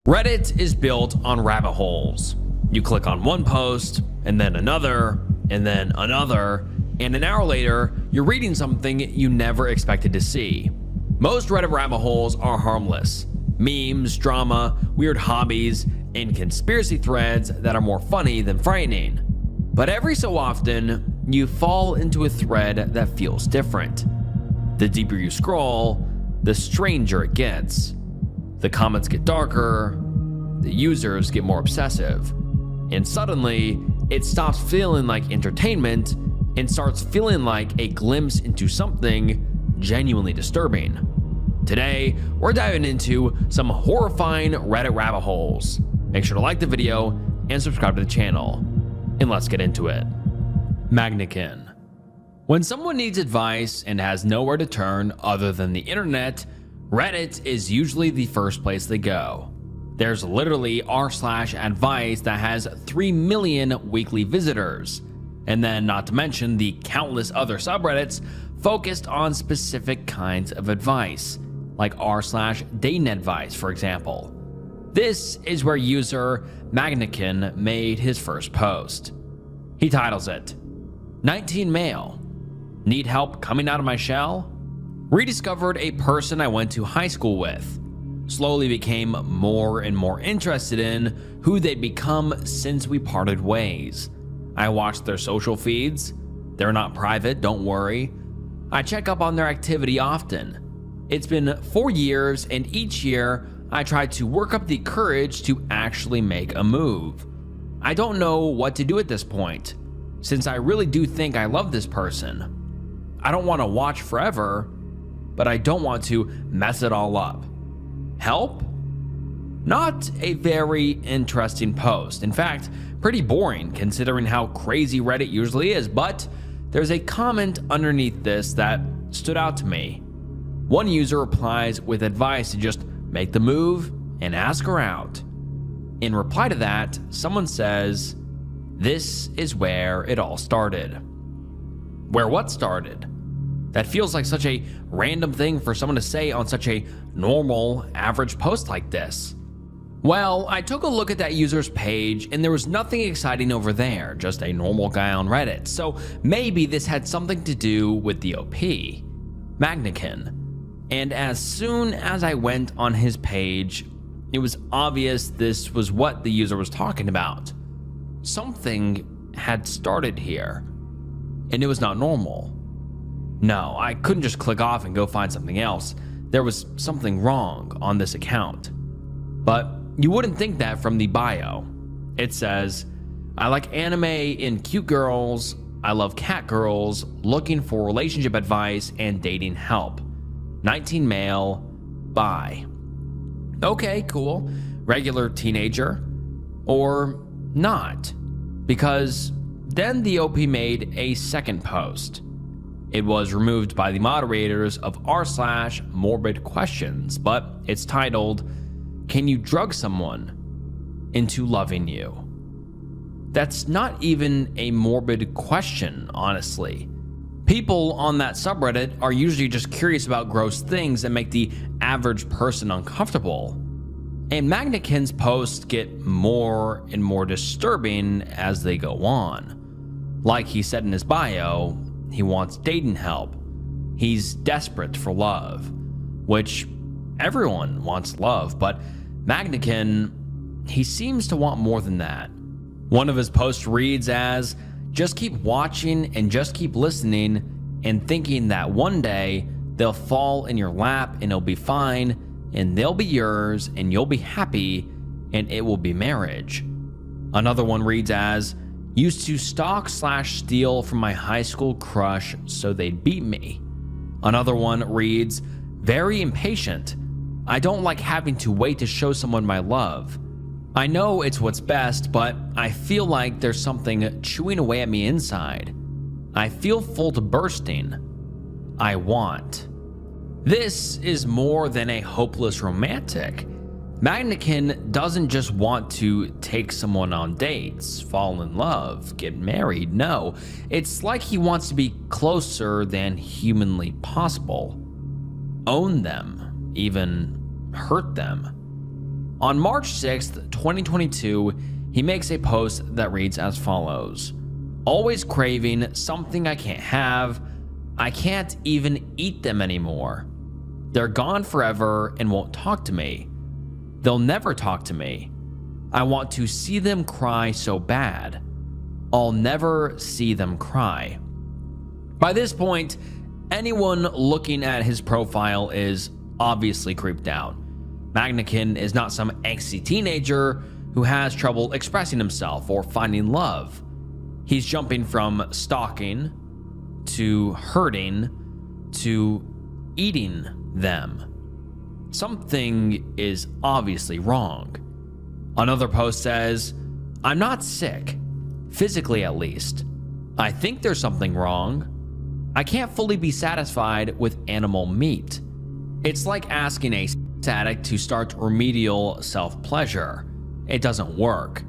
Reddit is built on rabbit holes. You click on one post, and then another, and then another, and an hour later, you're reading something you never expected to see. Most Reddit rabbit holes are harmless. Memes, drama, weird hobbies, and conspiracy threads that are more funny than frightening. But every so often, you fall into a thread that feels different. The deeper you scroll, the stranger it gets. The comments get darker, the users get more obsessive, and suddenly it stops feeling like entertainment and starts feeling like a glimpse into something genuinely disturbing. Today, we're diving into some horrifying Reddit rabbit holes. Make sure to like the video and subscribe to the channel, and let's get into it. Magnekin. When someone needs advice and has nowhere to turn other than the internet, Reddit is usually the first place they go. There's literally r/advice that has 3 million weekly visitors, and then not to mention the countless other subreddits focused on specific kinds of advice, like r/dating advice, for example. This is where user Magnekin made his first post. He titles it, 19 male, need help coming out of my shell? Rediscovered a person I went to high school with. Slowly became more and more interested in who they'd become since we parted ways. I watched their social feeds. They're not private, don't worry. I check up on their activity often. It's been 4 years, and each year I try to work up the courage to actually make a move. I don't know what to do at this point, since I really do think I love this person. I don't want to watch forever, but I don't want to mess it all up. Help? Not a very interesting post. In fact, pretty boring considering how crazy Reddit usually is, but there's a comment underneath this that stood out to me. One user replies with advice to just make the move and ask her out. In reply to that, someone says, "This is where it all started." Where what started? That feels like such a random thing for someone to say on such a normal, average post like this. Well, I took a look at that user's page and there was nothing exciting over there, just a normal guy on Reddit. So maybe this had something to do with the OP, Magnekin. And as soon as I went on his page, it was obvious this was what the user was talking about. Something had started here, and it was not normal. No, I couldn't just click off and go find something else. There was something wrong on this account. But you wouldn't think that from the bio. It says, I like anime and cute girls, I love cat girls, looking for relationship advice and dating help. 19 male, bi. Okay, cool. Regular teenager. Or not. Because then the OP made a second post. It was removed by the moderators of r/morbid questions, but it's titled, Can you drug someone into loving you? That's not even a morbid question, honestly. People on that subreddit are usually just curious about gross things that make the average person uncomfortable. And Magnekin's posts get more and more disturbing as they go on. Like he said in his bio, he wants dating help. He's desperate for love, which everyone wants love, but Magnekin, he seems to want more than that. One of his posts reads as, just keep watching and just keep listening and thinking that one day they'll fall in your lap and it'll be fine and they'll be yours and you'll be happy and it will be marriage. Another one reads as, used to stalk/steal from my high school crush so they'd beat me. Another one reads, very impatient. I don't like having to wait to show someone my love. I know it's what's best, but I feel like there's something chewing away at me inside. I feel full to bursting. I want. This is more than a hopeless romantic. Magnekin doesn't just want to take someone on dates, fall in love, get married. No, it's like he wants to be closer than humanly possible. Own them, even hurt them. On March 6th, 2022, he makes a post that reads as follows: "Always craving something I can't have. I can't even eat them anymore. They're gone forever and won't talk to me. They'll never talk to me. I want to see them cry so bad. I'll never see them cry." By this point, anyone looking at his profile is obviously creeped out. Magnakin is not some angsty teenager who has trouble expressing himself or finding love. He's jumping from stalking to hurting to eating them. Something is obviously wrong. Another post says, "I'm not sick, physically at least. I think there's something wrong. I can't fully be satisfied with animal meat. It's like asking a addict to start remedial self-pleasure. It doesn't work.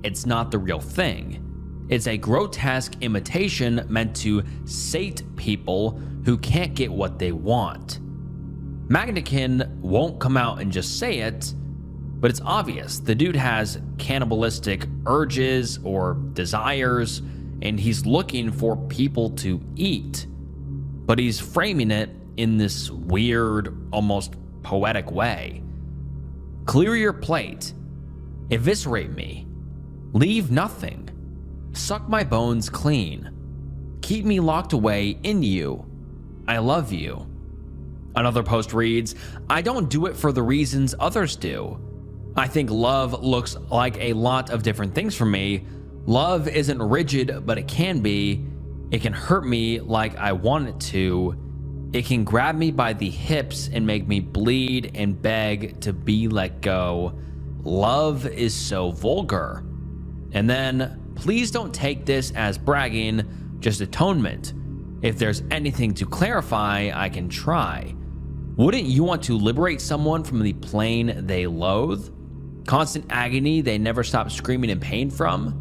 It's not the real thing. It's a grotesque imitation meant to sate people who can't get what they want." Magnakin won't come out and just say it, but it's obvious the dude has cannibalistic urges or desires, and he's looking for people to eat. But he's framing it in this weird, almost poetic way. "Clear your plate. Eviscerate me. Leave nothing. Suck my bones clean. Keep me locked away in you. I love you." Another post reads, "I don't do it for the reasons others do. I think love looks like a lot of different things for me. Love isn't rigid, but it can be. It can hurt me like I want it to. It can grab me by the hips and make me bleed and beg to be let go. Love is so vulgar." And then, "Please don't take this as bragging, just atonement. If there's anything to clarify, I can try. Wouldn't you want to liberate someone from the pain they loathe? Constant agony they never stop screaming in pain from?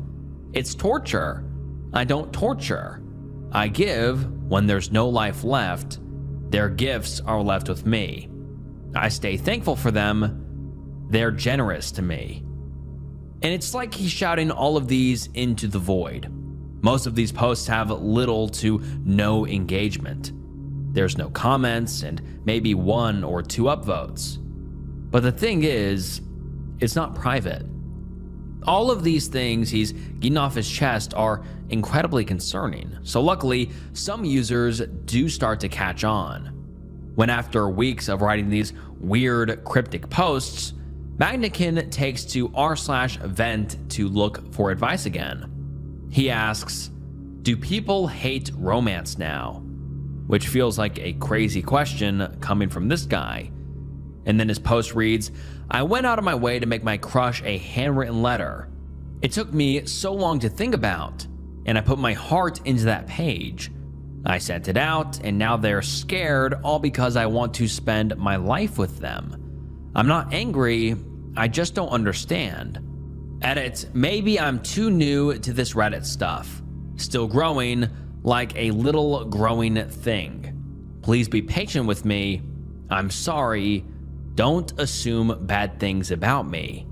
It's torture. I don't torture. I give when there's no life left. Their gifts are left with me. I stay thankful for them. They're generous to me." And it's like he's shouting all of these into the void. Most of these posts have little to no engagement. There's no comments and maybe 1 or 2 upvotes. But the thing is, it's not private. All of these things he's getting off his chest are incredibly concerning, so luckily some users do start to catch on. When after weeks of writing these weird cryptic posts, Magnakin takes to r/vent to look for advice again. He asks, "Do people hate romance now?" Which feels like a crazy question coming from this guy. And then his post reads, "I went out of my way to make my crush a handwritten letter. It took me so long to think about, and I put my heart into that page. I sent it out, and now they're scared, all because I want to spend my life with them. I'm not angry, I just don't understand. Edit, maybe I'm too new to this Reddit stuff. Still growing, like a little growing thing. Please be patient with me. I'm sorry. Don't assume bad things about me."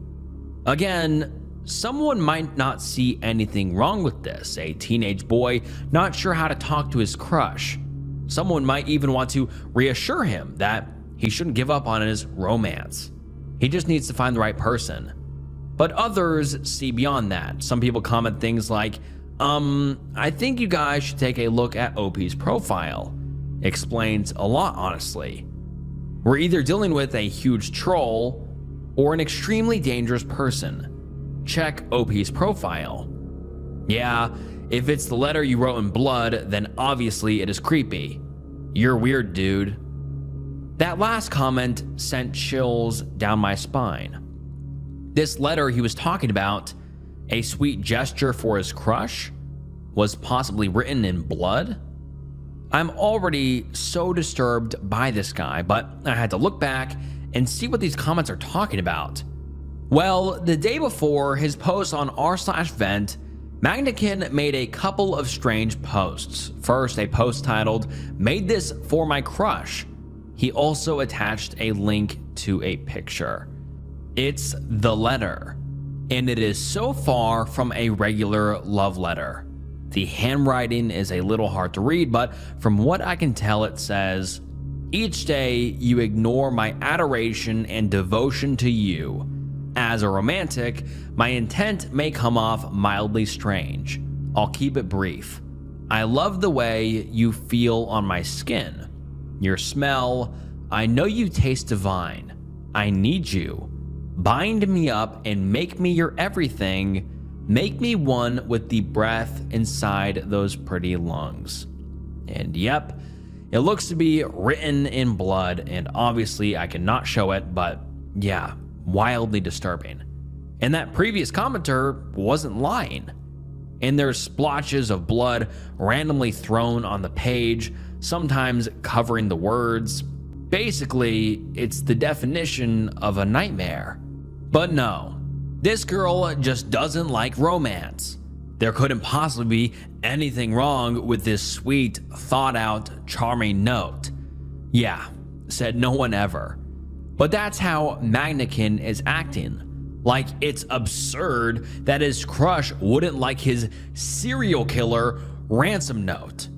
Again, someone might not see anything wrong with this. A teenage boy not sure how to talk to his crush. Someone might even want to reassure him that he shouldn't give up on his romance. He just needs to find the right person. But others see beyond that. Some people comment things like, I think you guys should take a look at OP's profile. Explains a lot, honestly. We're either dealing with a huge troll or an extremely dangerous person. Check OP's profile. Yeah, if it's the letter you wrote in blood, then obviously it is creepy. You're weird, dude. That last comment sent chills down my spine. This letter he was talking about, a sweet gesture for his crush, was possibly written in blood? I'm already so disturbed by this guy, but I had to look back and see what these comments are talking about. Well, the day before his post on r/vent, Magnakin made a couple of strange posts. First, a post titled, "Made this for my crush." He also attached a link to a picture. It's the letter, and it is so far from a regular love letter. The handwriting is a little hard to read, but from what I can tell, it says, "Each day you ignore my adoration and devotion to you. As a romantic, my intent may come off mildly strange. I'll keep it brief. I love the way you feel on my skin. Your smell, I know you taste divine. I need you. Bind me up and make me your everything. Make me one with the breath inside those pretty lungs." And yep, it looks to be written in blood, and obviously I cannot show it, but yeah, wildly disturbing. And that previous commenter wasn't lying. And there's splotches of blood randomly thrown on the page, sometimes covering the words. Basically, it's the definition of a nightmare. But no, this girl just doesn't like romance. There couldn't possibly be anything wrong with this sweet, thought-out, charming note. Yeah, said no one ever. But that's how Magnakin is acting. Like it's absurd that his crush wouldn't like his serial killer ransom note,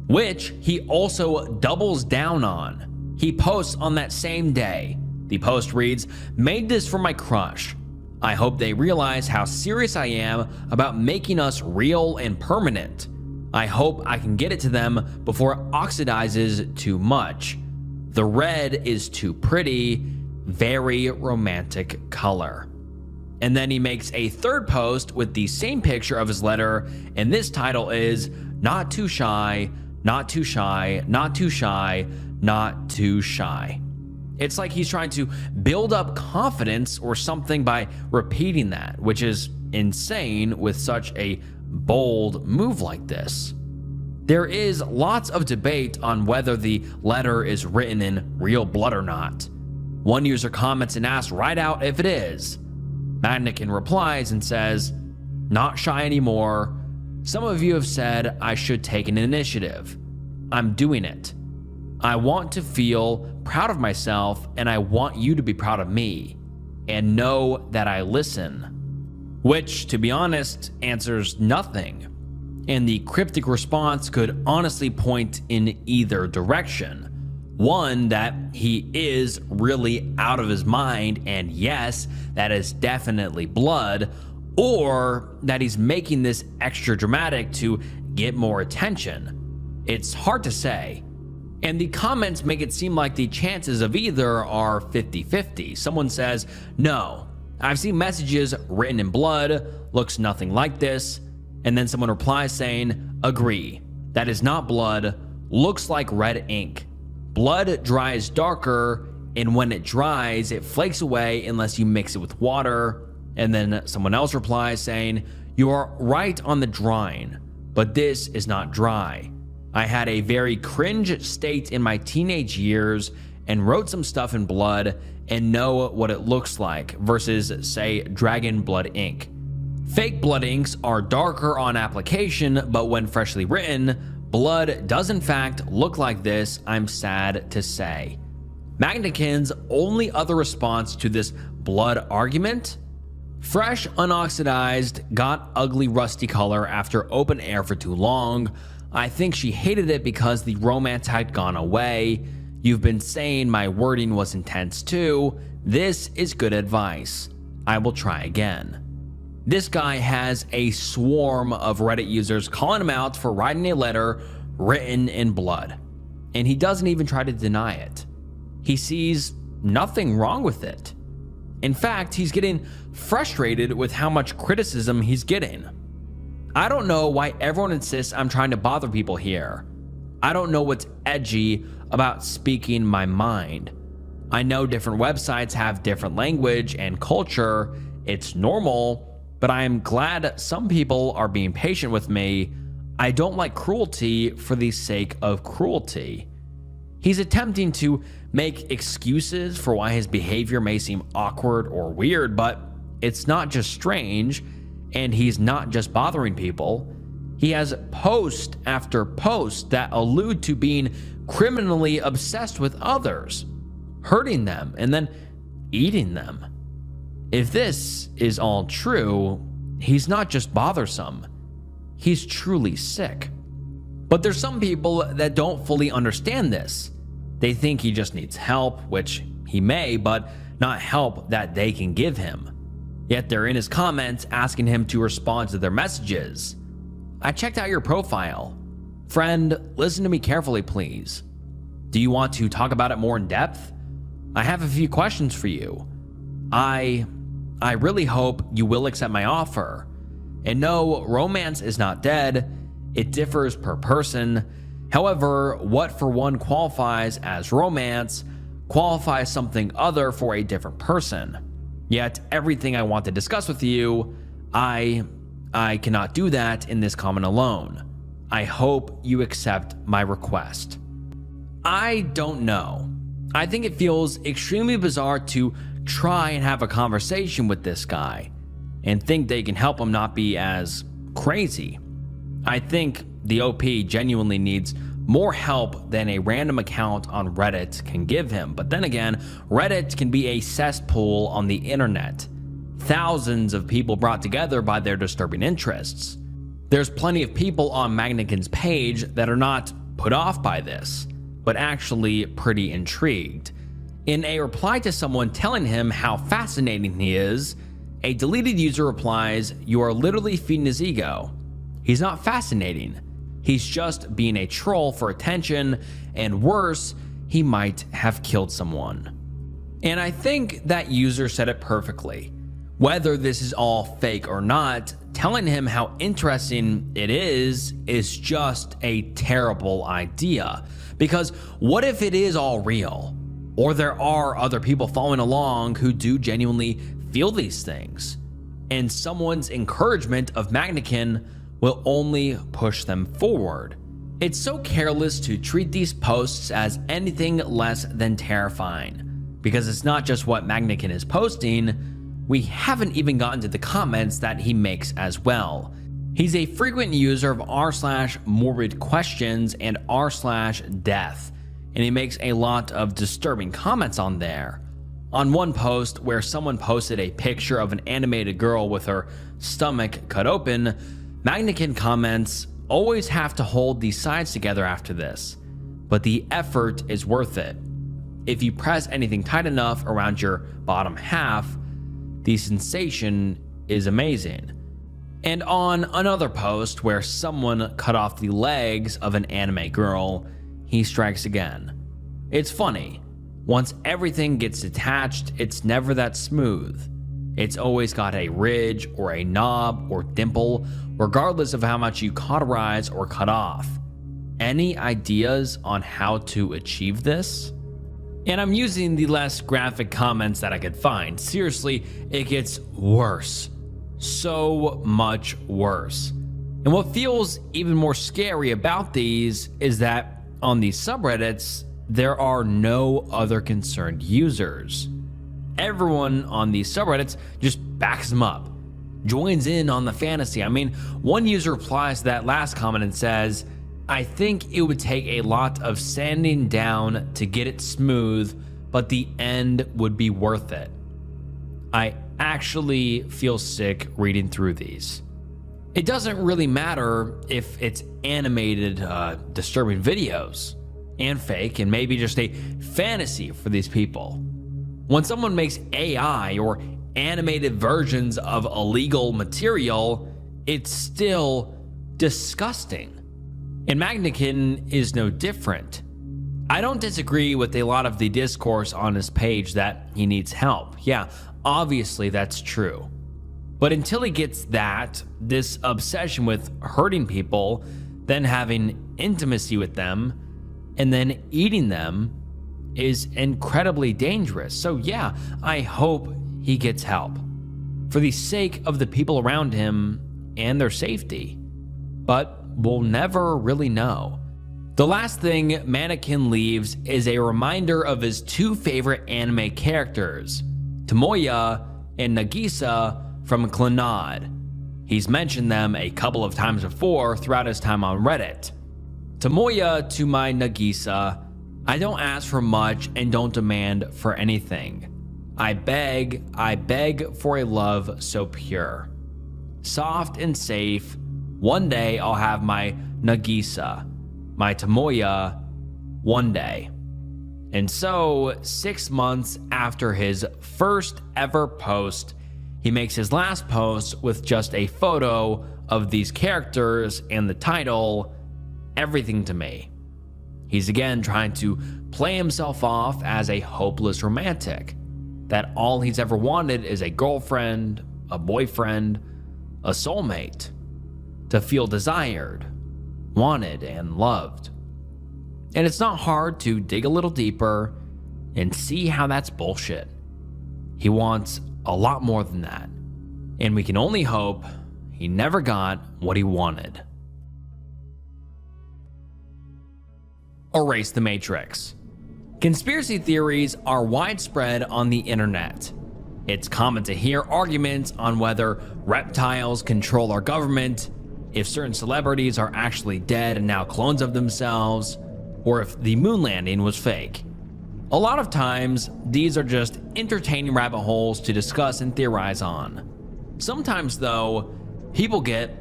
which he also doubles down on. He posts on that same day. The post reads, "Made this for my crush. I hope they realize how serious I am about making us real and permanent. I hope I can get it to them before it oxidizes too much. The red is too pretty, very romantic color." And then he makes a third post with the same picture of his letter, and this title is "Not too shy, not too shy, not too shy, not too shy." It's like he's trying to build up confidence or something by repeating that, which is insane with such a bold move like this. There is lots of debate on whether the letter is written in real blood or not. One user comments and asks right out if it is. Magnakin replies and says, "Not shy anymore. Some of you have said I should take an initiative. I'm doing it. I want to feel proud of myself, and I want you to be proud of me and know that I listen." Which, to be honest, answers nothing. And the cryptic response could honestly point in either direction. One, that he is really out of his mind, and yes, that is definitely blood, or that he's making this extra dramatic to get more attention. It's hard to say. And the comments make it seem like the chances of either are 50-50. Someone says, "No, I've seen messages written in blood, looks nothing like this." And then someone replies saying, "Agree, that is not blood, looks like red ink. Blood dries darker, and when it dries, it flakes away unless you mix it with water." And then someone else replies saying, "You are right on the drying, but this is not dry. I had a very cringe state in my teenage years and wrote some stuff in blood and know what it looks like versus, say, dragon blood ink. Fake blood inks are darker on application, but when freshly written, blood does in fact look like this, I'm sad to say." Magnakin's only other response to this blood argument? "Fresh, unoxidized, got ugly rusty color after open air for too long. I think she hated it because the romance had gone away. You've been saying my wording was intense too. This is good advice. I will try again." This guy has a swarm of Reddit users calling him out for writing a letter written in blood. And he doesn't even try to deny it. He sees nothing wrong with it. In fact, he's getting frustrated with how much criticism he's getting. I don't know why everyone insists I'm trying to bother people here. I don't know what's edgy about speaking my mind. I know different websites have different language and culture. It's normal. But I am glad some people are being patient with me. I don't like cruelty for the sake of cruelty. He's attempting to make excuses for why his behavior may seem awkward or weird, but it's not just strange, and he's not just bothering people. He has post after post that allude to being criminally obsessed with others, hurting them, and then eating them. If this is all true, he's not just bothersome, he's truly sick. But there's some people that don't fully understand this. They think he just needs help, which he may, but not help that they can give him. Yet they're in his comments asking him to respond to their messages. I checked out your profile. Friend, listen to me carefully, please. Do you want to talk about it more in depth? I have a few questions for you. I really hope you will accept my offer. And no, romance is not dead. It differs per person. However, what for one qualifies as romance qualifies something other for a different person. Yet everything I want to discuss with you, I cannot do that in this comment alone. I hope you accept my request. I don't know. I think it feels extremely bizarre to try and have a conversation with this guy and think they can help him not be as crazy. I think the OP genuinely needs more help than a random account on Reddit can give him. But then again, Reddit can be a cesspool on the internet. Thousands of people brought together by their disturbing interests. There's plenty of people on Magnikin's page that are not put off by this, but actually pretty intrigued. In a reply to someone telling him how fascinating he is, a deleted user replies, "You are literally feeding his ego. He's not fascinating. He's just being a troll for attention, and worse, he might have killed someone." And I think that user said it perfectly. Whether this is all fake or not, telling him how interesting it is just a terrible idea. Because what if it is all real? Or there are other people following along who do genuinely feel these things, and someone's encouragement of Magnikin will only push them forward. It's so careless to treat these posts as anything less than terrifying, because it's not just what Magnikin is posting. We haven't even gotten to the comments that he makes as well. He's a frequent user of r/morbid questions and r/death, and he makes a lot of disturbing comments on there. On one post where someone posted a picture of an animated girl with her stomach cut open, Magnikin comments, "Always have to hold these sides together after this, but the effort is worth it. If you press anything tight enough around your bottom half, the sensation is amazing." And on another post where someone cut off the legs of an anime girl, he strikes again. It's funny. Once everything gets detached, it's never that smooth. It's always got a ridge or a knob or dimple, regardless of how much you cauterize or cut off. Any ideas on how to achieve this? And I'm using the less graphic comments that I could find. Seriously, it gets worse. So much worse. And what feels even more scary about these is that on these subreddits, there are no other concerned users. Everyone on these subreddits just backs them up, joins in on the fantasy. I mean, one user replies to that last comment and says, "I think it would take a lot of sanding down to get it smooth, but the end would be worth it." I actually feel sick reading through these. It doesn't really matter if it's animated, disturbing videos and fake and maybe just a fantasy for these people. When someone makes AI or animated versions of illegal material, it's still disgusting. And Magnikin is no different. I don't disagree with a lot of the discourse on his page that he needs help. Yeah, obviously that's true. But until he gets that, this obsession with hurting people, then having intimacy with them, and then eating them is incredibly dangerous. So yeah, I hope he gets help for the sake of the people around him and their safety. But we'll never really know. The last thing Mannequin leaves is a reminder of his two favorite anime characters, Tomoya and Nagisa from Clannad. He's mentioned them a couple of times before throughout his time on Reddit. Tomoya to my Nagisa, I don't ask for much and don't demand for anything. I beg for a love so pure. Soft and safe, one day I'll have my Nagisa, my Tomoya, one day. And so, 6 months after his first ever post, he makes his last post with just a photo of these characters and the title, Everything to Me. He's again trying to play himself off as a hopeless romantic, that all he's ever wanted is a girlfriend, a boyfriend, a soulmate, to feel desired, wanted, and loved. And it's not hard to dig a little deeper and see how that's bullshit. He wants a lot more than that, and we can only hope he never got what he wanted. Erase the Matrix. Conspiracy theories are widespread on the internet. It's common to hear arguments on whether reptiles control our government, if certain celebrities are actually dead and now clones of themselves, or if the moon landing was fake. A lot of times, these are just entertaining rabbit holes to discuss and theorize on. Sometimes, though, people get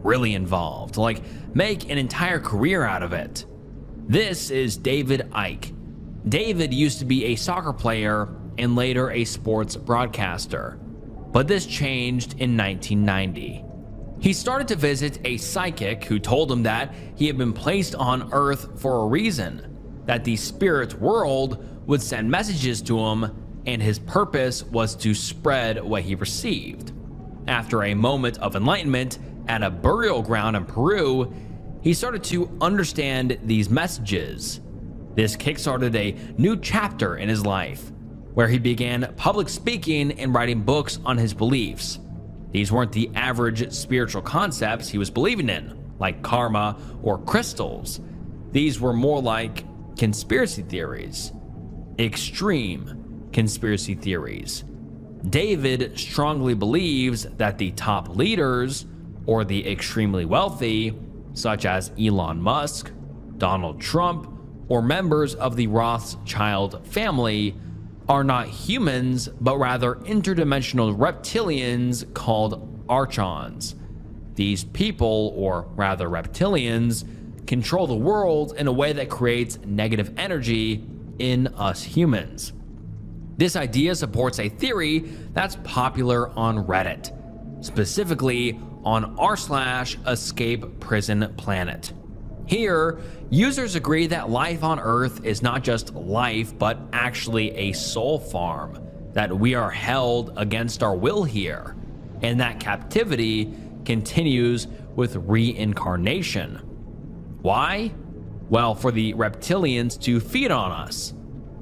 really involved, like make an entire career out of it. This is David Icke. David used to be a soccer player and later a sports broadcaster, but this changed in 1990. He started to visit a psychic who told him that he had been placed on Earth for a reason, that the spirit world would send messages to him, and his purpose was to spread what he received. After a moment of enlightenment at a burial ground in Peru, he started to understand these messages. This kickstarted a new chapter in his life, where he began public speaking and writing books on his beliefs. These weren't the average spiritual concepts he was believing in, like karma or crystals. These were more like conspiracy theories. Extreme conspiracy theories. David strongly believes that the top leaders, or the extremely wealthy, such as Elon Musk, Donald Trump, or members of the Rothschild family, are not humans, but rather interdimensional reptilians called archons. These people, or rather reptilians, control the world in a way that creates negative energy in us humans. This idea supports a theory that's popular on Reddit, specifically on r/escape prison planet. Here, users agree that life on Earth is not just life, but actually a soul farm, that we are held against our will here, and that captivity continues with reincarnation. Why? Well, for the reptilians to feed on us.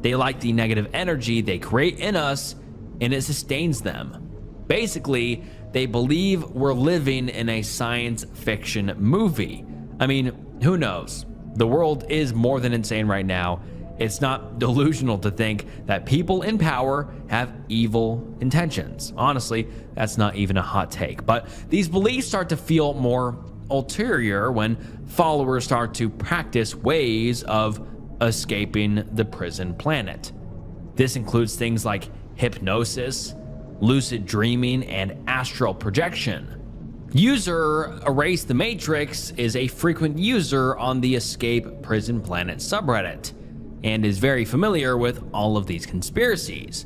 They like the negative energy they create in us, and it sustains them. Basically, they believe we're living in a science fiction movie. I mean, who knows? The world is more than insane right now. It's not delusional to think that people in power have evil intentions. Honestly, that's not even a hot take. But these beliefs start to feel more ulterior when followers start to practice ways of escaping the prison planet. This includes things like hypnosis, lucid dreaming, and astral projection. User Erase the Matrix is a frequent user on the Escape Prison Planet subreddit, and is very familiar with all of these conspiracies.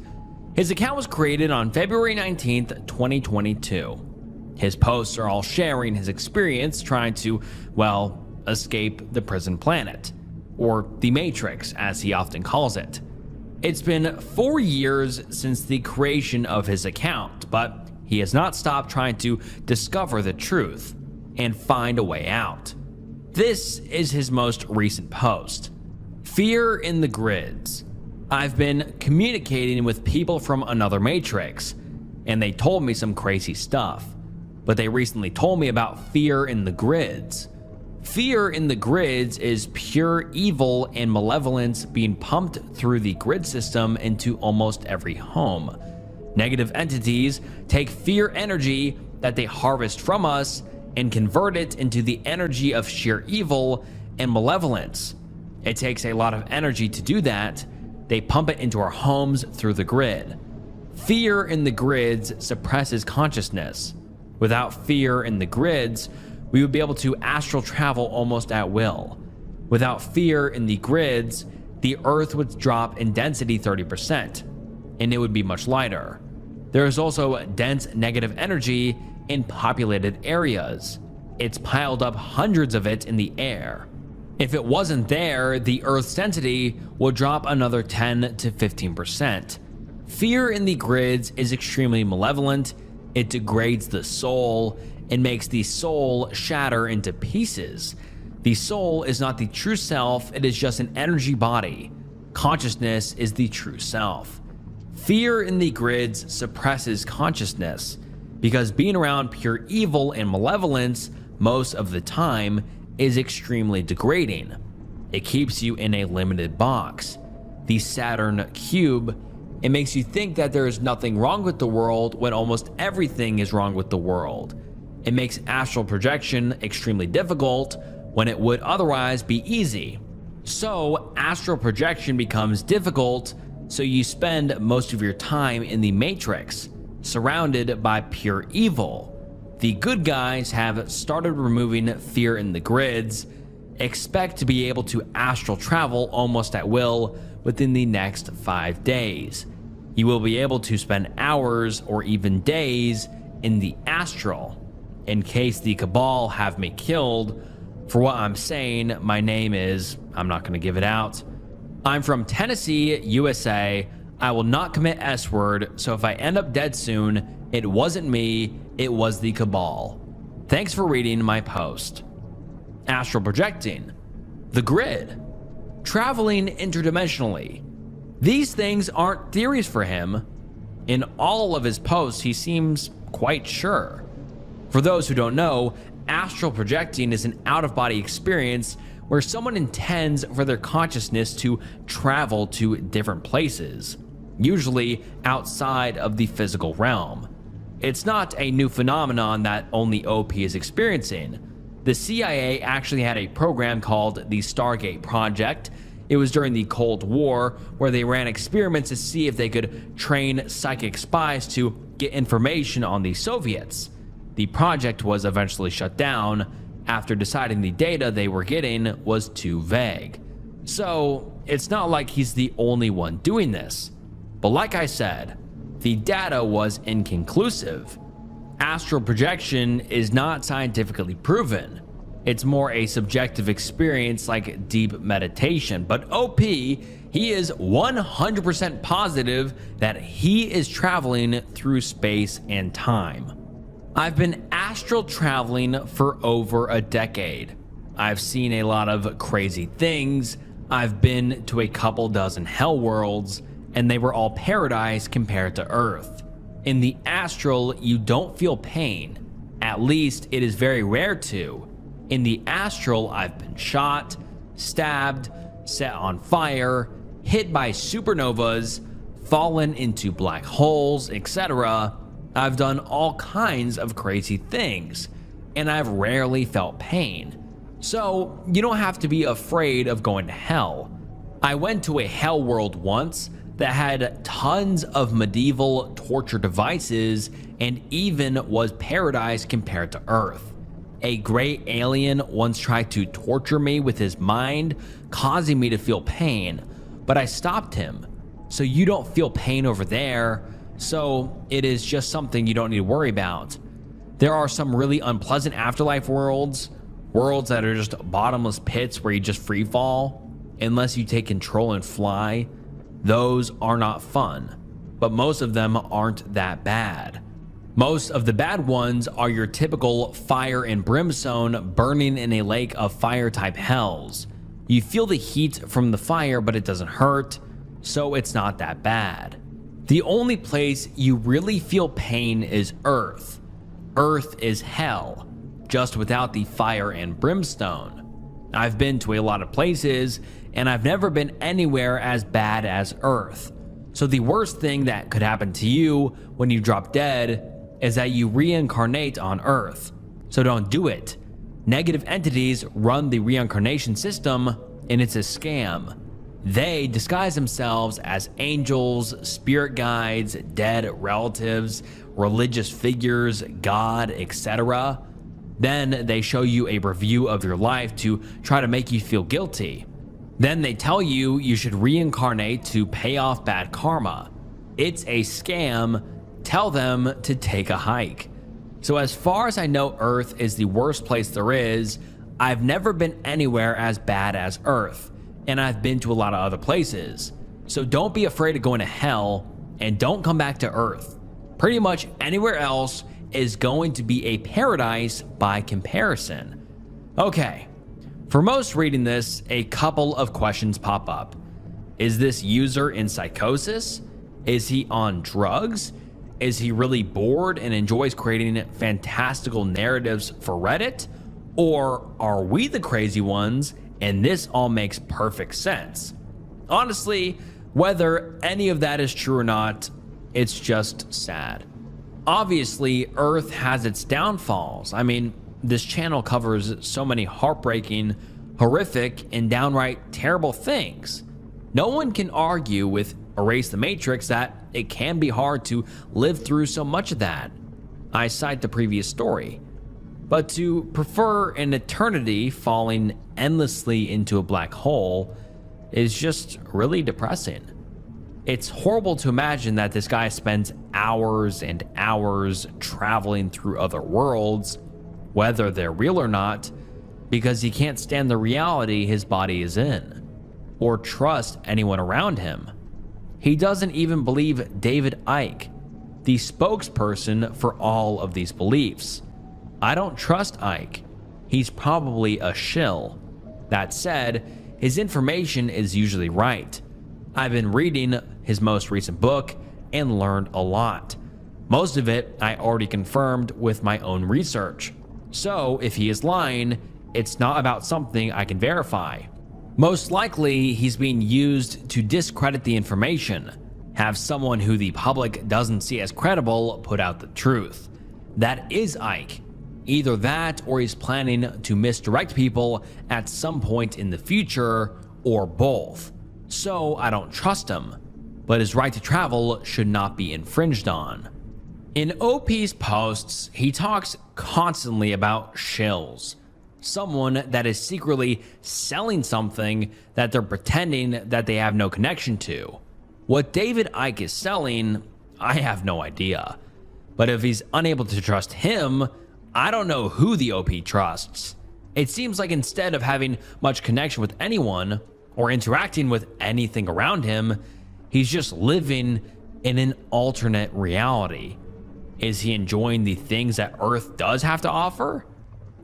His account was created on February 19th, 2022. His posts are all sharing his experience trying to, well, escape the prison planet, or the Matrix as he often calls it. It's been 4 years since the creation of his account, but he has not stopped trying to discover the truth and find a way out. This is his most recent post. Fear in the grids. I've been communicating with people from another Matrix, and they told me some crazy stuff, but they recently told me about fear in the grids. Fear in the grids is pure evil and malevolence being pumped through the grid system into almost every home. Negative entities take fear energy that they harvest from us and convert it into the energy of sheer evil and malevolence. It takes a lot of energy to do that. They pump it into our homes through the grid. Fear in the grids suppresses consciousness. Without fear in the grids, we would be able to astral travel almost at will. Without fear in the grids, the Earth would drop in density 30%, and it would be much lighter. There is also dense negative energy in populated areas. It's piled up hundreds of it in the air. If it wasn't there, the Earth's density will drop another 10 to 15%. Fear in the grids is extremely malevolent. It degrades the soul and makes the soul shatter into pieces. The soul is not the true self, it is just an energy body. Consciousness is the true self. Fear in the grids suppresses consciousness because being around pure evil and malevolence most of the time is extremely degrading. It keeps you in a limited box. The Saturn cube, it makes you think that there is nothing wrong with the world when almost everything is wrong with the world. It makes astral projection extremely difficult when it would otherwise be easy. So astral projection becomes difficult, so you spend most of your time in the Matrix, surrounded by pure evil. The good guys have started removing fear in the grids. Expect to be able to astral travel almost at will within the next 5 days. You will be able to spend hours or even days in the astral. In case the Cabal have me killed for what I'm saying, my name is, I'm not going to give it out. I'm from Tennessee, USA. I will not commit S-word, so if I end up dead soon, it wasn't me, it was the Cabal. Thanks for reading my post. Astral projecting, the grid, traveling interdimensionally. These things aren't theories for him. In all of his posts, he seems quite sure. For those who don't know, astral projecting is an out-of-body experience where someone intends for their consciousness to travel to different places, usually outside of the physical realm. It's not a new phenomenon that only OP is experiencing. The CIA actually had a program called the Stargate Project. It was during the Cold War where they ran experiments to see if they could train psychic spies to get information on the Soviets. The project was eventually shut down after deciding the data they were getting was too vague. So it's not like he's the only one doing this. But like I said, the data was inconclusive. Astral projection is not scientifically proven. It's more a subjective experience like deep meditation. But OP, he is 100% positive that he is traveling through space and time. I've been astral traveling for over a decade. I've seen a lot of crazy things. I've been to a couple dozen hell worlds, and they were all paradise compared to Earth. In the astral, you don't feel pain. At least it is very rare to. In the astral, I've been shot, stabbed, set on fire, hit by supernovas, fallen into black holes, etc. I've done all kinds of crazy things, and I've rarely felt pain. So you don't have to be afraid of going to hell. I went to a hell world once that had tons of medieval torture devices and even was paradise compared to Earth. A gray alien once tried to torture me with his mind, causing me to feel pain, but I stopped him. So you don't feel pain over there, so it is just something you don't need to worry about. There are some really unpleasant afterlife worlds that are just bottomless pits where you just free fall, unless you take control and fly. Those are not fun, but most of them aren't that bad. Most of the bad ones are your typical fire and brimstone burning in a lake of fire type hells. You feel the heat from the fire, but it doesn't hurt, so it's not that bad. The only place you really feel pain is Earth. Earth is hell, just without the fire and brimstone. I've been to a lot of places, and I've never been anywhere as bad as Earth. So the worst thing that could happen to you when you drop dead is that you reincarnate on Earth. So don't do it. Negative entities run the reincarnation system, and it's a scam. They disguise themselves as angels, spirit guides, dead relatives, religious figures, God, etc. Then they show you a review of your life to try to make you feel guilty. Then they tell you you should reincarnate to pay off bad karma. It's a scam. Tell them to take a hike. So as far as I know, Earth is the worst place there is. I've never been anywhere as bad as Earth, and I've been to a lot of other places. So don't be afraid of going to hell, and don't come back to Earth. Pretty much anywhere else is going to be a paradise by comparison. Okay, for most reading this, a couple of questions pop up. Is this user in psychosis? Is he on drugs? Is he really bored and enjoys creating fantastical narratives for Reddit? Or are we the crazy ones and this all makes perfect sense? Honestly, whether any of that is true or not, it's just sad. Obviously, Earth has its downfalls. I mean, this channel covers so many heartbreaking, horrific, and downright terrible things. No one can argue with Erase the Matrix that it can be hard to live through so much of that. I cite the previous story. But to prefer an eternity falling endlessly into a black hole is just really depressing. It's horrible to imagine that this guy spends hours and hours traveling through other worlds, whether they're real or not, because he can't stand the reality his body is in, or trust anyone around him. He doesn't even believe David Icke, the spokesperson for all of these beliefs. I don't trust Icke. He's probably a shill. That said, his information is usually right. I've been reading his most recent book and learned a lot. Most of it I already confirmed with my own research. So if he is lying, it's not about something I can verify. Most likely, he's being used to discredit the information, have someone who the public doesn't see as credible put out the truth. That is Icke. Either that or he's planning to misdirect people at some point in the future, or both. So I don't trust him, but his right to travel should not be infringed on. In OP's posts, he talks constantly about shills. Someone that is secretly selling something that they're pretending that they have no connection to. What David Icke is selling, I have no idea. But if he's unable to trust him, I don't know who the OP trusts. It seems like instead of having much connection with anyone or interacting with anything around him, he's just living in an alternate reality. Is he enjoying the things that Earth does have to offer?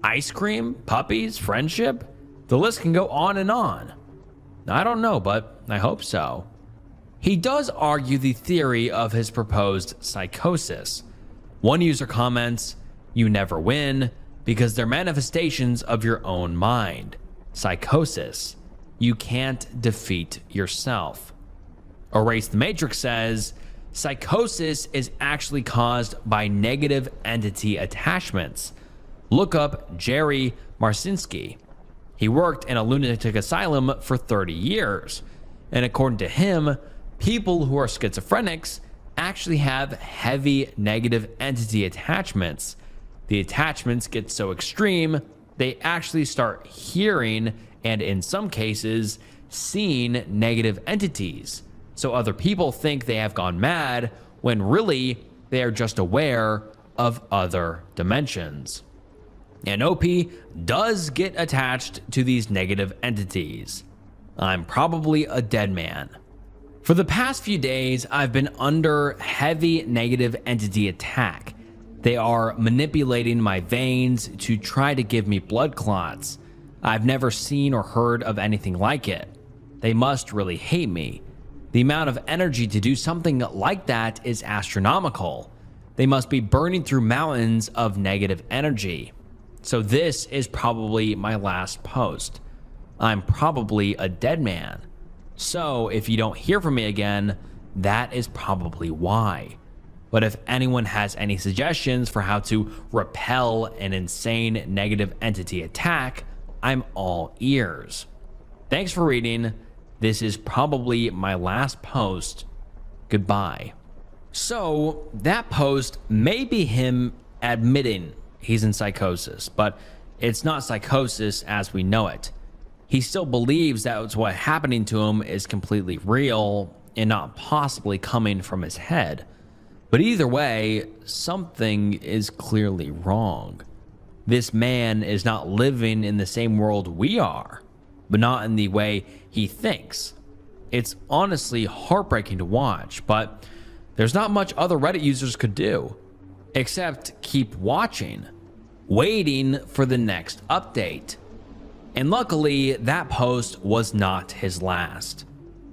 Ice cream, puppies, friendship? The list can go on and on. I don't know, but I hope so. He does argue the theory of his proposed psychosis. One user comments, "You never win because they're manifestations of your own mind. Psychosis. You can't defeat yourself." Erase the Matrix says, psychosis is actually caused by negative entity attachments. Look up Jerry Marcinski. He worked in a lunatic asylum for 30 years. And according to him, people who are schizophrenics actually have heavy negative entity attachments. The attachments get so extreme, they actually start hearing and in some cases, seeing negative entities. So other people think they have gone mad when really they are just aware of other dimensions. And OP does get attached to these negative entities. I'm probably a dead man. For the past few days, I've been under heavy negative entity attack. They are manipulating my veins to try to give me blood clots. I've never seen or heard of anything like it. They must really hate me. The amount of energy to do something like that is astronomical. They must be burning through mountains of negative energy. So this is probably my last post. I'm probably a dead man. So if you don't hear from me again, that is probably why. But if anyone has any suggestions for how to repel an insane negative entity attack, I'm all ears. Thanks for reading, This is probably my last post. Goodbye. So that post may be him admitting he's in psychosis, but it's not psychosis as we know it. He still believes that what's happening to him is completely real and not possibly coming from his head. But either way, something is clearly wrong. This man is not living in the same world we are, but not in the way he thinks. It's honestly heartbreaking to watch, but there's not much other Reddit users could do, except keep watching, waiting for the next update. And luckily, that post was not his last.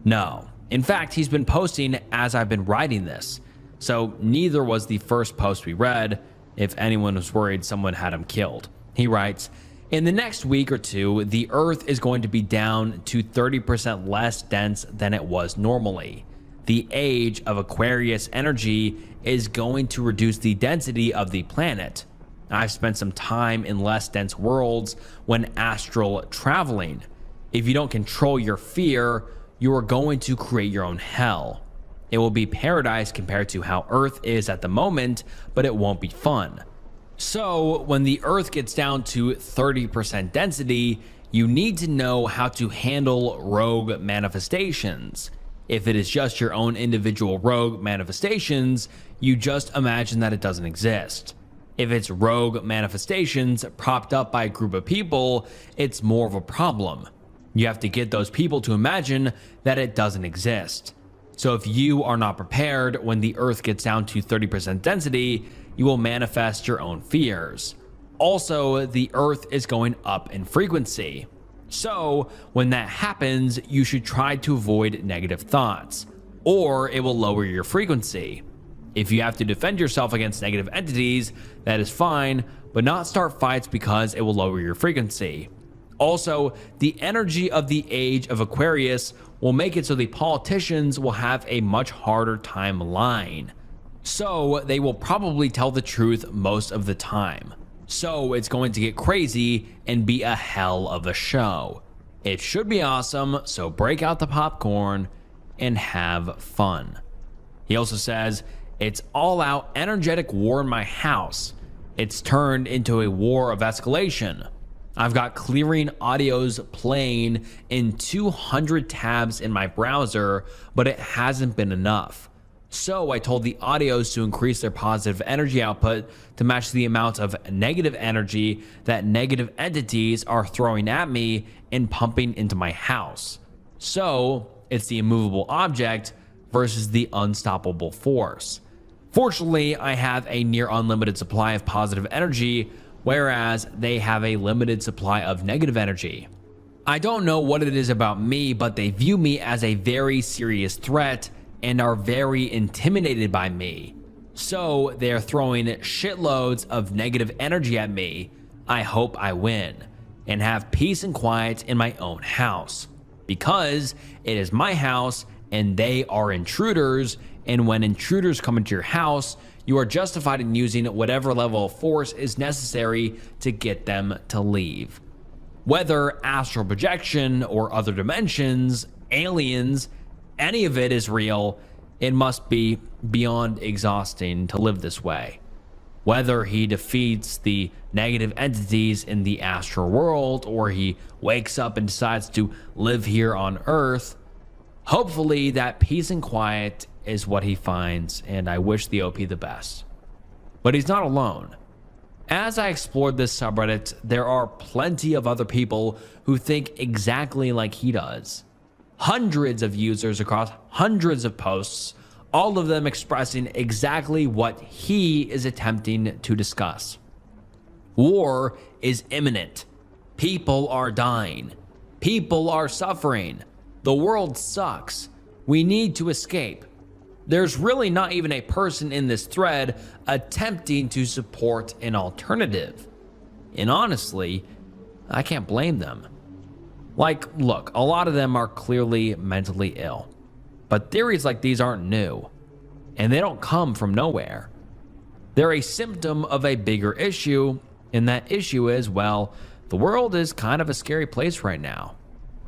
No, in fact, he's been posting as I've been writing this, so neither was the first post we read, if anyone was worried someone had him killed. He writes, in the next week or two, the Earth is going to be down to 30% less dense than it was normally. The age of Aquarius energy is going to reduce the density of the planet. I've spent some time in less dense worlds when astral traveling. If you don't control your fear, you are going to create your own hell. It will be paradise compared to how Earth is at the moment, but it won't be fun. So when the Earth gets down to 30% density, you need to know how to handle rogue manifestations. If it is just your own individual rogue manifestations, you just imagine that it doesn't exist. If it's rogue manifestations propped up by a group of people, it's more of a problem. You have to get those people to imagine that it doesn't exist. So if you are not prepared when the Earth gets down to 30% density, you will manifest your own fears. Also, the Earth is going up in frequency. So when that happens, you should try to avoid negative thoughts, or it will lower your frequency. If you have to defend yourself against negative entities, that is fine, but not start fights because it will lower your frequency. Also, the energy of the age of Aquarius will make it so the politicians will have a much harder time lying. So they will probably tell the truth most of the time. So it's going to get crazy and be a hell of a show. It should be awesome, so break out the popcorn and have fun. He also says, it's all out energetic war in my house. It's turned into a war of escalation. I've got clearing audios playing in 200 tabs in my browser, but it hasn't been enough. So I told the audios to increase their positive energy output to match the amount of negative energy that negative entities are throwing at me and pumping into my house. So it's the immovable object versus the unstoppable force. Fortunately, I have a near unlimited supply of positive energy, whereas they have a limited supply of negative energy. I don't know what it is about me, but they view me as a very serious threat and are very intimidated by me. So they're throwing shitloads of negative energy at me. I hope I win and have peace and quiet in my own house, because it is my house and they are intruders, and when intruders come into your house, you are justified in using whatever level of force is necessary to get them to leave. Whether astral projection or other dimensions, aliens, any of it is real, it must be beyond exhausting to live this way. Whether he defeats the negative entities in the astral world or he wakes up and decides to live here on Earth, hopefully that peace and quiet is what he finds, and I wish the OP the best. But he's not alone. As I explored this subreddit, there are plenty of other people who think exactly like he does. Hundreds of users across hundreds of posts, all of them expressing exactly what he is attempting to discuss. War is imminent. People are dying. People are suffering. The world sucks. We need to escape. There's really not even a person in this thread attempting to support an alternative. And honestly, I can't blame them. Like, look, a lot of them are clearly mentally ill, but theories like these aren't new, and they don't come from nowhere. They're a symptom of a bigger issue, and that issue is, well, the world is kind of a scary place right now.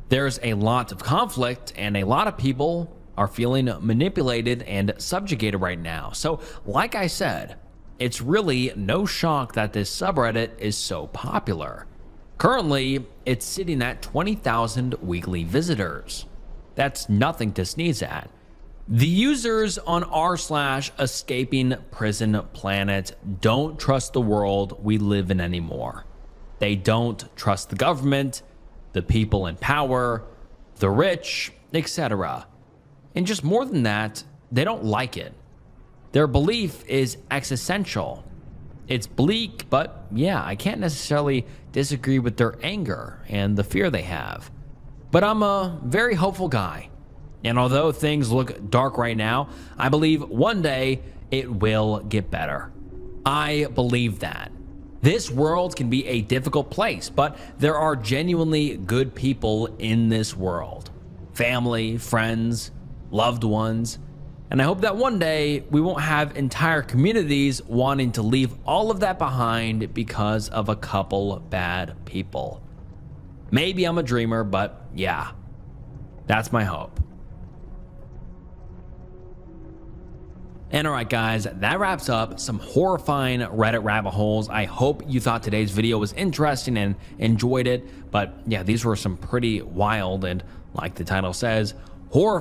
There's a lot of conflict, and a lot of people are feeling manipulated and subjugated right now. So, like I said, it's really no shock that this subreddit is so popular. Currently, it's sitting at 20,000 weekly visitors. That's nothing to sneeze at. The users on r/escaping prison planet don't trust the world we live in anymore. They don't trust the government, the people in power, the rich, etc. And just more than that, they don't like it. Their belief is existential. It's bleak, but yeah, I can't necessarily disagree with their anger and the fear they have. But I'm a very hopeful guy. And although things look dark right now, I believe one day it will get better. I believe that. This world can be a difficult place, but there are genuinely good people in this world. Family, friends, loved ones. And I hope that one day we won't have entire communities wanting to leave all of that behind because of a couple bad people. Maybe I'm a dreamer, but yeah, that's my hope. And alright guys, that wraps up some horrifying Reddit rabbit holes. I hope you thought today's video was interesting and enjoyed it. But yeah, these were some pretty wild and, like the title says, horrifying